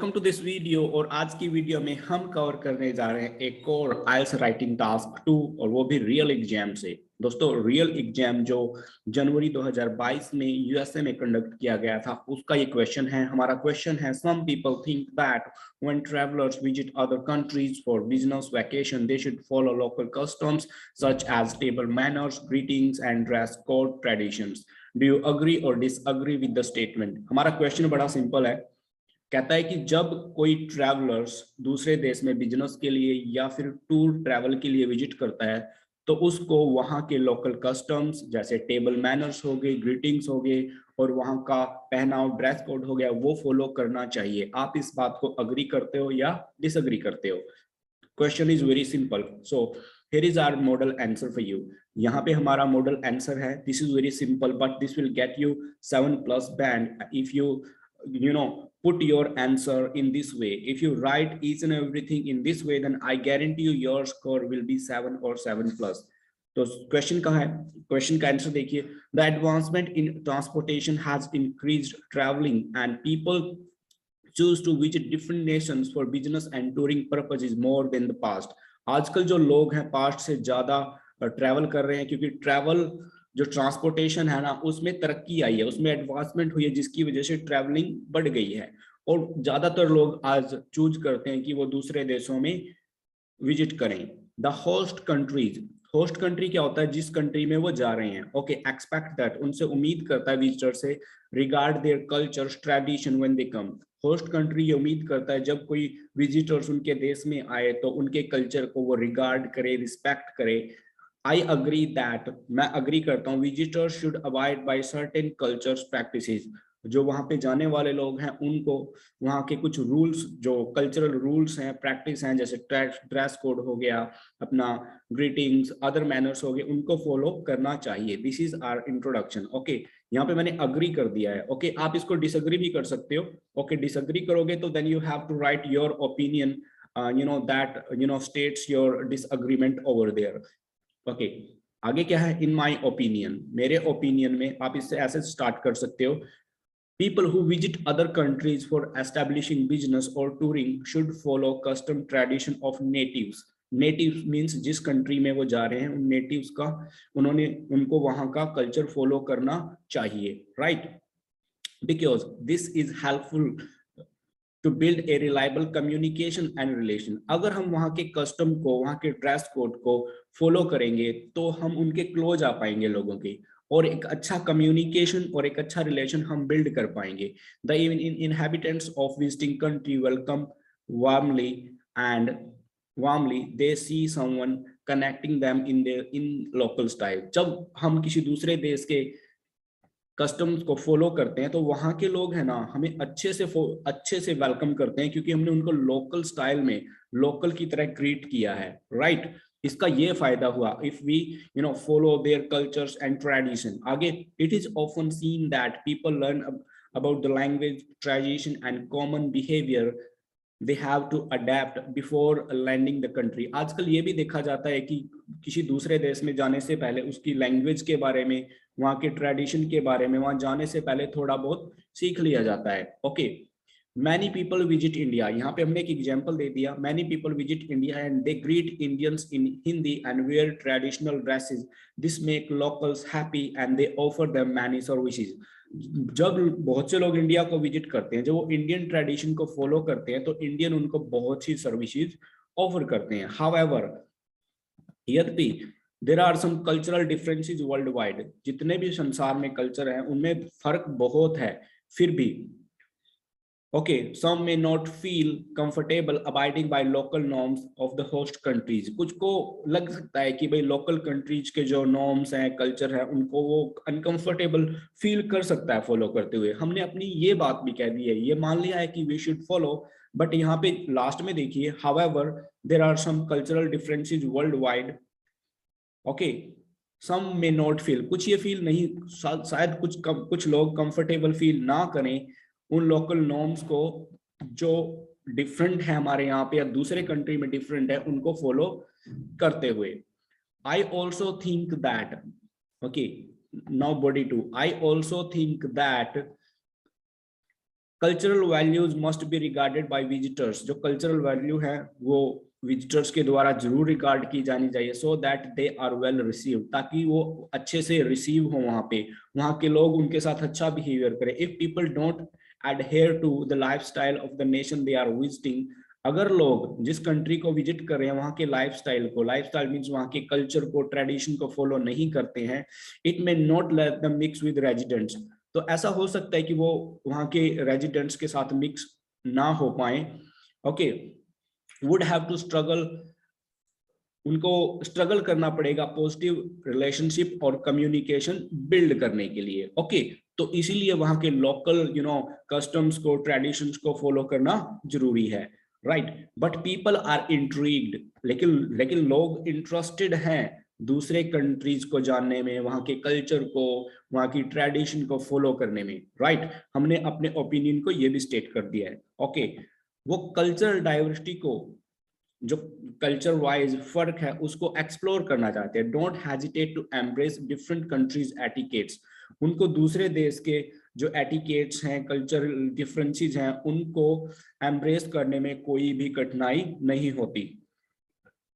Welcome to this video. और आज की वीडियो में हम कवर करने जा रहे हैं एक और आइल्स राइटिंग टास्क 2 और वो भी रियल एग्जाम से। दोस्तों रियल एग्जाम जो जनवरी 2022 में यूएसए में कंडक्ट किया गया था उसका ये क्वेश्चन है। हमारा क्वेश्चन है, some people think that when travellers visit other countries for business vacation they should follow local customs such as table manners, greetings and dress code traditions. Do you agree और disagree with the statement? हमारा question बड़ा simple है। कहता है कि जब कोई travellers दूसरे देश में बिजनेस के लिए या फिर टूर ट्रैवल के लिए विजिट करता है तो उसको वहाँ के लोकल कस्टम्स जैसे टेबल मैनर्स हो गए, ग्रीटिंग्स हो गए और वहाँ का पहनाव ड्रेस कोड हो गया वो फॉलो करना चाहिए। आप इस बात को अग्री करते हो या डिसअग्री करते हो? Question is very simple. So here is our model answer for you. यहाँ पे हमारा मॉडल आंसर है। This is very simple but this will get you 7+ band if you know put your answer in this way. If you write each and everything in this way then I guarantee you your score will be 7 or 7+. तो question का है, question का answer देखिए। The advancement in transportation has increased travelling and people choose to visit different nations for business and touring purposes more than the past. आजकल जो लोग हैं past से ज्यादा ट्रैवल कर रहे हैं क्योंकि ट्रैवल जो ट्रांसपोर्टेशन है ना उसमें तरक्की आई है, उसमें एडवांसमेंट हुई है जिसकी वजह से ट्रैवलिंग बढ़ गई है और ज्यादातर लोग आज चूज करते हैं कि वो दूसरे देशों में विजिट करें। द होस्ट कंट्री क्या होता है? जिस कंट्री में वो जा रहे हैं। ओके, एक्सपेक्ट दैट उनसे उम्मीद करता है विजिटर से regard their cultures tradition when they come. Host country ये उम्मीद करता है जब कोई विजिटर्स उनके देश में आए तो उनके कल्चर को वो रिगार्ड करे, रिस्पेक्ट करे। आई अग्री दैट, मैं अग्री करता हूँ, visitors should avoid by certain cultures practices. जो वहां पे जाने वाले लोग हैं उनको वहाँ के कुछ रूल्स जो कल्चरल रूल्स हैं, प्रैक्टिस हैं, जैसे ड्रेस कोड हो गया, अपना ग्रीटिंग्स, अदर मैनर्स हो गए, उनको फॉलो करना चाहिए। This is our introduction. Okay, यहाँ पे मैंने अग्री कर दिया है। ओके, आप इसको डिसअग्री भी कर सकते हो। ओके, डिसअग्री करोगे तो then you have to write your opinion that states your disagreement over there. Okay, आगे क्या है? इन माई ओपिनियन, मेरे ओपिनियन में आप इससे ऐसे स्टार्ट कर सकते हो। People who visit other countries for establishing business or touring should follow custom tradition of natives. Natives means जिस कंट्री में वो जा रहे हैं उन नेटिव्स का उनको वहां का कल्चर फॉलो करना चाहिए, right? Because this is helpful to build a reliable communication and relation. अगर हम वहाँ के कस्टम को, वहाँ के ड्रेस कोड को फॉलो करेंगे तो हम उनके क्लोज आ पाएंगे लोगों के और एक अच्छा कम्युनिकेशन और एक अच्छा रिलेशन हम बिल्ड कर पाएंगे। The inhabitants of visiting country welcome warmly and warmly they see someone connecting them in local style. जब हम किसी दूसरे देश के कस्टम्स को फॉलो करते हैं तो वहां के लोग हैं ना हमें अच्छे से वेलकम करते हैं क्योंकि हमने उनको लोकल स्टाइल में, लोकल की तरह ट्रीट किया है, राइट? इसका ये फायदा हुआ if we follow their cultures and tradition. आगे, it is often seen that people learn about the language, tradition and common behaviour they have to adapt before landing the country. आजकल ये भी देखा जाता है कि किसी दूसरे देश में जाने से पहले उसकी लैंग्वेज के बारे में, वहाँ के ट्रेडिशन के बारे में वहाँ जाने से पहले थोड़ा बहुत सीख लिया जाता है। Okay, many people visit India, यहाँ पे हमने एक एग्जांपल दे दिया। Many people visit India and they greet Indians in Hindi and wear traditional dresses, this make locals happy and they offer them many services. जब बहुत से लोग इंडिया को विजिट करते हैं, जब वो इंडियन ट्रेडिशन को फॉलो करते हैं तो इंडियन उनको बहुत सी सर्विसेज ऑफर करते हैं। हाउएवर, यद्यपि there are some cultural differences worldwide, जितने भी संसार में कल्चर हैं उनमें फर्क बहुत है, फिर भी okay, some may not feel comfortable abiding by local norms of the host countries. कुछ को लग सकता है कि भाई लोकल कंट्रीज के जो नॉर्म्स हैं, कल्चर है, उनको वो अनकंफर्टेबल फील कर सकता है फॉलो करते हुए। हमने अपनी ये बात भी कह दी है, ये मान लिया है कि वी शुड फॉलो, बट यहाँ पे लास्ट में देखिए, however there are some cultural differences worldwide. okay, some may not feel, कुछ ये फील नहीं, शायद कुछ लोग कंफर्टेबल फील ना करें उन लोकल नॉर्म्स को जो डिफरेंट है हमारे यहाँ पे या दूसरे कंट्री में डिफरेंट है उनको फॉलो करते हुए। I also think that, okay, now body two, I also think that cultural values must be regarded by visitors, जो कल्चरल वैल्यू है वो विजिटर्स के द्वारा जरूर रिगार्ड की जानी चाहिए, so that they are well receive, ताकि वो अच्छे से रिसीव हो, वहाँ के लोग उनके साथ अच्छा बिहेवियर करें। If people don't adhere to the lifestyle of the nation they are visiting, अगर लोग जिस कंट्री को विजिट कर रहे हैं वहां के लाइफस्टाइल मींस वहां के कल्चर को, ट्रेडिशन को फॉलो नहीं करते हैं, it may not let them mix with residents, तो ऐसा हो सकता है कि वो वहां के रेजिडेंट्स के साथ मिक्स ना हो पाए। Okay, would have to struggle, उनको स्ट्रगल करना पड़ेगा पॉजिटिव रिलेशनशिप और कम्युनिकेशन बिल्ड करने के लिए। ओके, तो इसीलिए वहां के लोकल कस्टम्स को, ट्रेडिशंस को फॉलो करना जरूरी है, right. But people are intrigued, लेकिन लोग इंटरेस्टेड हैं दूसरे कंट्रीज को जानने में, वहां के कल्चर को, वहां की ट्रेडिशन को फॉलो करने में, राइट। हमने अपने ओपिनियन को ये भी स्टेट कर दिया है। ओके, वो कल्चरल डाइवर्सिटी को, जो कल्चर वाइज फर्क है उसको एक्सप्लोर करना चाहते हैं। Don't hesitate to embrace different countries etiquettes, उनको दूसरे देश के जो एटिकेट्स हैं, कल्चरल डिफरेंसेस हैं, उनको एम्ब्रेस करने में कोई भी कठिनाई नहीं होती।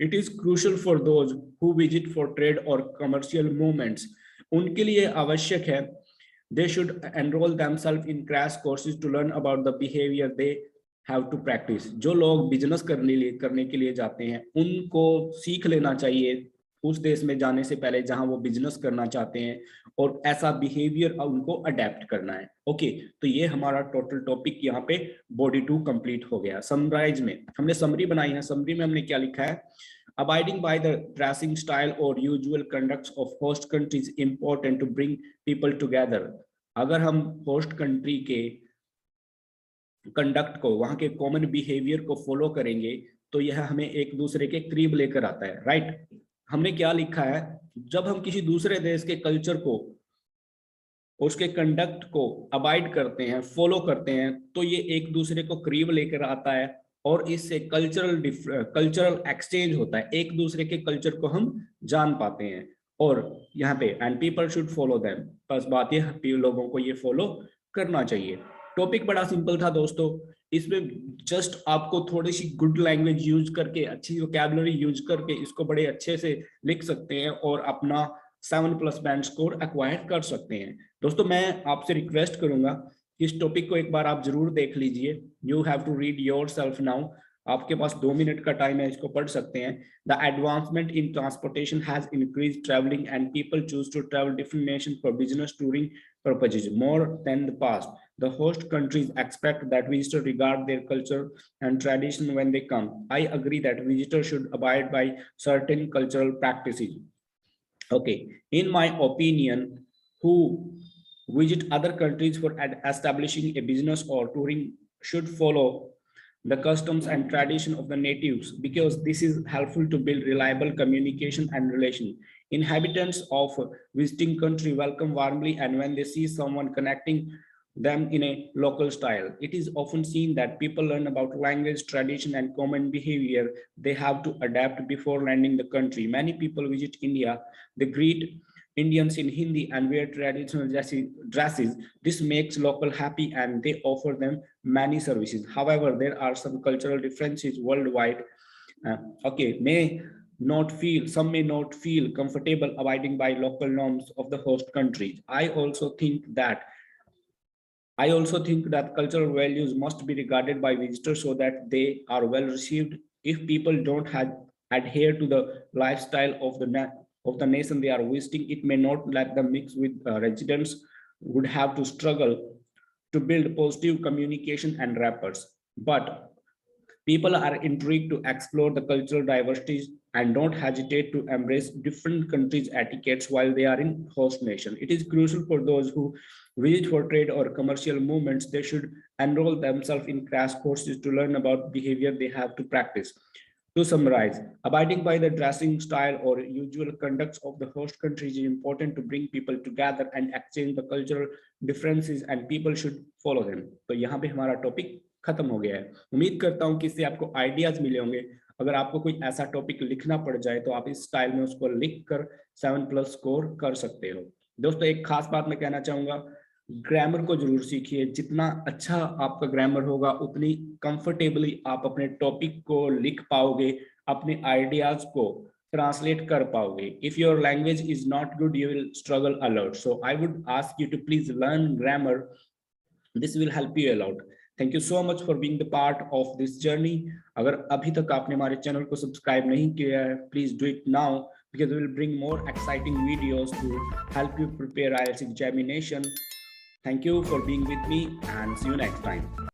It is crucial for those who visit for trade और कमर्शियल मूवमेंट्स, उनके लिए आवश्यक है, they should enroll themselves in crash courses to learn about the behavior they have to practice। जो लोग बिजनेस करने के लिए जाते हैं उनको सीख लेना चाहिए उस देश में जाने से पहले जहां वो बिजनेस करना चाहते हैं, और ऐसा बिहेवियर उनको अडेप्ट करना है। ओके, तो ये हमारा टोटल टॉपिक यहाँ पे बॉडी 2 कंप्लीट हो गया। समराइज में हमने समरी बनाई है, समरी में हमने क्या लिखा है, abiding by the dressing style or usual conducts of host country is important to bring people together। अगर हम होस्ट कंट्री के कंडक्ट को, वहां के कॉमन बिहेवियर को फॉलो करेंगे तो यह हमें एक दूसरे के करीब लेकर आता है, राइट। हमने क्या लिखा है, जब हम किसी दूसरे देश के कल्चर को, उसके कंडक्ट को अबाइड करते हैं, फॉलो करते हैं, तो ये एक दूसरे को करीब लेकर आता है और इससे कल्चरल एक्सचेंज होता है, एक दूसरे के कल्चर को हम जान पाते हैं। और यहाँ पे and people should follow them, बस बात ये लोगों को ये फॉलो करना चाहिए। टॉपिक बड़ा सिंपल था दोस्तों, इसमें जस्ट आपको थोड़ी सी गुड लैंग्वेज यूज करके, अच्छी वोकैबुलरी यूज करके इसको बड़े अच्छे से लिख सकते हैं और अपना 7+ बैंड स्कोर एक्वायर कर सकते हैं। दोस्तों मैं आपसे रिक्वेस्ट करूंगा इस टॉपिक को एक बार आप जरूर देख लीजिए। You have to read yourself now, आपके पास 2 मिनट का टाइम है, इसको पढ़ सकते हैं। The advancement in transportation has increased travelling and people choose to travel different nation for business touring purposes more than the past। The host countries expect that visitors regard their culture and tradition when they come। I agree that visitors should abide by certain cultural practices। Okay, in my opinion, who visit other countries for establishing a business or touring should follow the customs and tradition of the natives, because this is helpful to build reliable communication and relation। Inhabitants of visiting country welcome warmly, and when they see someone connecting them in a local style, it is often seen that people learn about language, tradition, and common behavior they have to adapt before landing the country। Many people visit India, they greet Indians in Hindi and wear traditional dresses। This makes local happy and they offer them many services। However, there are some cultural differences worldwide। Okay, some may not feel comfortable abiding by local norms of the host countries। I also think that cultural values must be regarded by visitors so that they are well received। If people don't adhere to the lifestyle of the nation they are visiting, it may not let them mix with residents, would have to struggle to build positive communication and rapport। But people are intrigued to explore the cultural diversities and don't hesitate to embrace different countries' etiquettes while they are in host nation। It is crucial for those who visit for trade or commercial movements, they should enroll themselves in crash courses to learn about behavior they have to practice। To summarize, abiding by the dressing style or usual conducts of the host country is important to bring people together and exchange the cultural differences, and people should follow them। तो यहाँ पे हमारा topic खत्म हो गया है। उम्मीद करता हूँ कि इससे आपको आइडियाज मिले होंगे। अगर आपको कोई ऐसा टॉपिक लिखना पड़ जाए तो आप इस स्टाइल में उसको लिखकर 7+ स्कोर कर सकते हो। दोस्तों एक खास बात मैं कहना चाहूंगा, ग्रामर को जरूर सीखिए। जितना अच्छा आपका ग्रामर होगा उतनी कंफर्टेबली आप अपने टॉपिक को लिख पाओगे, अपने आइडियाज को ट्रांसलेट कर पाओगे। If your language is not good you will struggle a lot, so I would ask you to please learn grammar, this will help you a lot. Thank you so much for being the part of this journey. अगर अभी तक आपने हमारे channel को subscribe नहीं किया है, please do it now because we will bring more exciting videos to help you prepare IELTS examination. Thank you for being with me and see you next time.